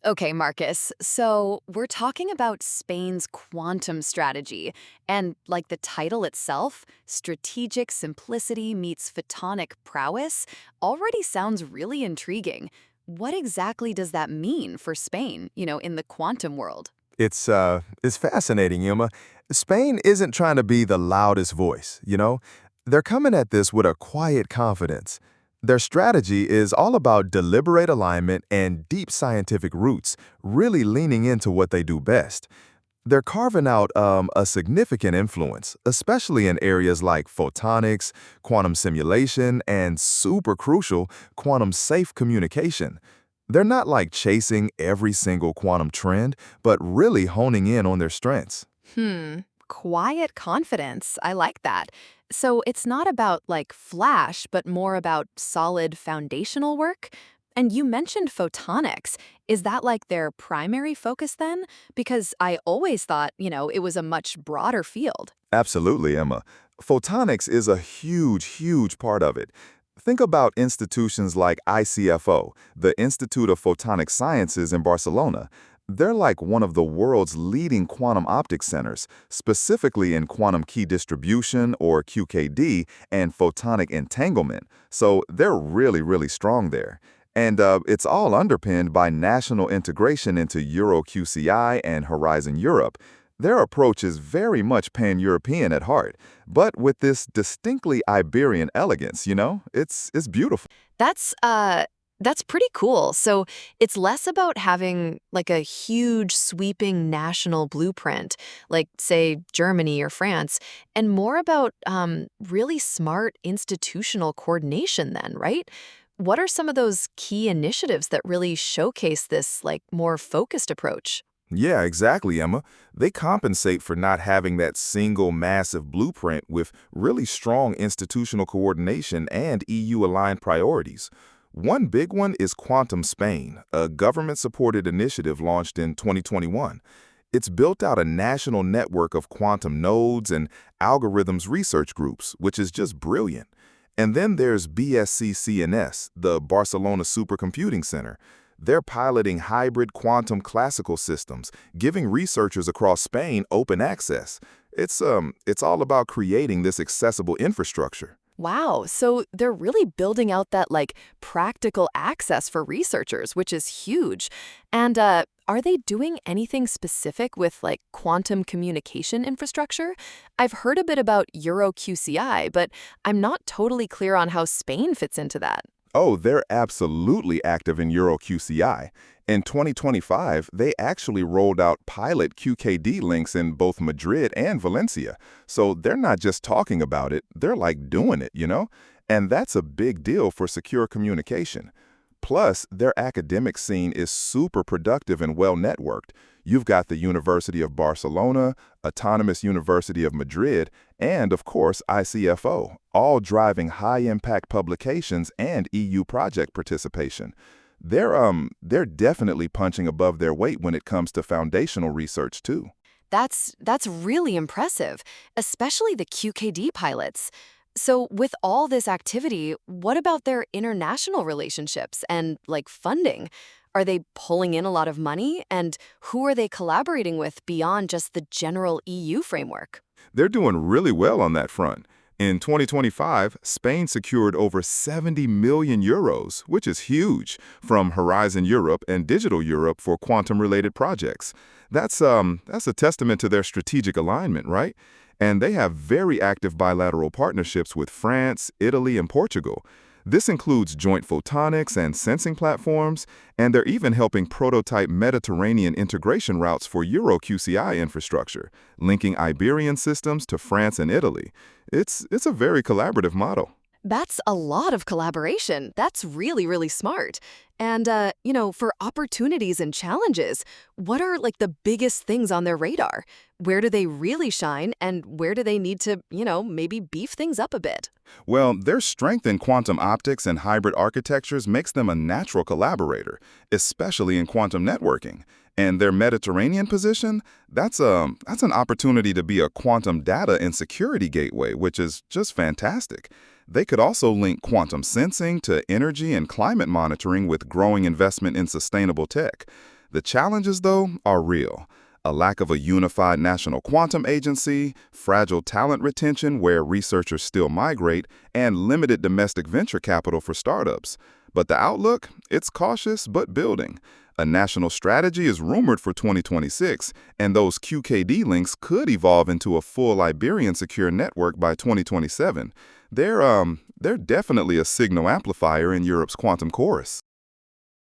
Okay, Marcus. So we're talking about Spain's quantum strategy. And like the title itself, strategic simplicity meets photonic prowess, already sounds really intriguing. What exactly does that mean for Spain, in the quantum world? It's fascinating, Emma. Spain isn't trying to be the loudest voice, you know? They're coming at this with a quiet confidence. Their strategy is all about deliberate alignment and deep scientific roots, really leaning into what they do best. They're carving out a significant influence, especially in areas like photonics, quantum simulation, and super crucial, quantum-safe communication. They're not like chasing every single quantum trend, but really honing in on their strengths. Hmm, quiet confidence. I like that. So it's not about like flash, but more about solid foundational work? And you mentioned photonics. Is that like their primary focus then? Because I always thought, it was a much broader field. Absolutely, Emma. Photonics is a huge part of it. Think about institutions like ICFO, the Institute of Photonic Sciences in Barcelona. They're like one of the world's leading quantum optics centers, specifically in quantum key distribution, or QKD, and photonic entanglement. So they're really strong there. And it's all underpinned by national integration into EuroQCI and Horizon Europe. Their approach is very much pan-European at heart, but with this distinctly Iberian elegance, It's beautiful. That's pretty cool. So it's less about having like a huge sweeping national blueprint, like say Germany or France, and more about really smart institutional coordination then, right? What are some of those key initiatives that really showcase this like more focused approach? Yeah, exactly, Emma. They compensate for not having that single massive blueprint with really strong institutional coordination and EU-aligned priorities. One big one is Quantum Spain, a government-supported initiative launched in 2021. It's built out a national network of quantum nodes and algorithms research groups, which is just brilliant. And then there's BSCCNS, the Barcelona Supercomputing Center. They're piloting hybrid quantum classical systems, giving researchers across Spain open access. It's all about creating this accessible infrastructure. Wow, so they're really building out that like practical access for researchers, which is huge. And are they doing anything specific with like quantum communication infrastructure? I've heard a bit about EuroQCI, but I'm not totally clear on how Spain fits into that. Oh, they're absolutely active in EuroQCI. In 2025, they actually rolled out pilot QKD links in both Madrid and Valencia. So they're not just talking about it, they're like doing it. And that's a big deal for secure communication. Plus, their academic scene is super productive and well-networked. You've got the University of Barcelona, Autonomous University of Madrid, and, of course, ICFO, all driving high-impact publications and EU project participation. They're definitely punching above their weight when it comes to foundational research, too. That's really impressive, especially the QKD pilots. So with all this activity, what about their international relationships and like funding? Are they pulling in a lot of money? And who are they collaborating with beyond just the general EU framework? They're doing really well on that front. In 2025, Spain secured over 70 million euros, which is huge, from Horizon Europe and Digital Europe for quantum-related projects. That's a testament to their strategic alignment, right? And they have very active bilateral partnerships with France, Italy, and Portugal. This includes joint photonics and sensing platforms, and they're even helping prototype Mediterranean integration routes for EuroQCI infrastructure, linking Iberian systems to France and Italy. It's a very collaborative model. That's a lot of collaboration. That's really, really smart. And, for opportunities and challenges, what are like the biggest things on their radar? Where do they really shine and where do they need to, maybe beef things up a bit? Well, their strength in quantum optics and hybrid architectures makes them a natural collaborator, especially in quantum networking. And their Mediterranean position, that's an opportunity to be a quantum data and security gateway, which is just fantastic. They could also link quantum sensing to energy and climate monitoring with growing investment in sustainable tech. The challenges, though, are real. A lack of a unified national quantum agency, fragile talent retention where researchers still migrate, and limited domestic venture capital for startups. But the outlook? It's cautious but building. A national strategy is rumored for 2026, and those QKD links could evolve into a full Iberian secure network by 2027. They're definitely a signal amplifier in Europe's quantum chorus.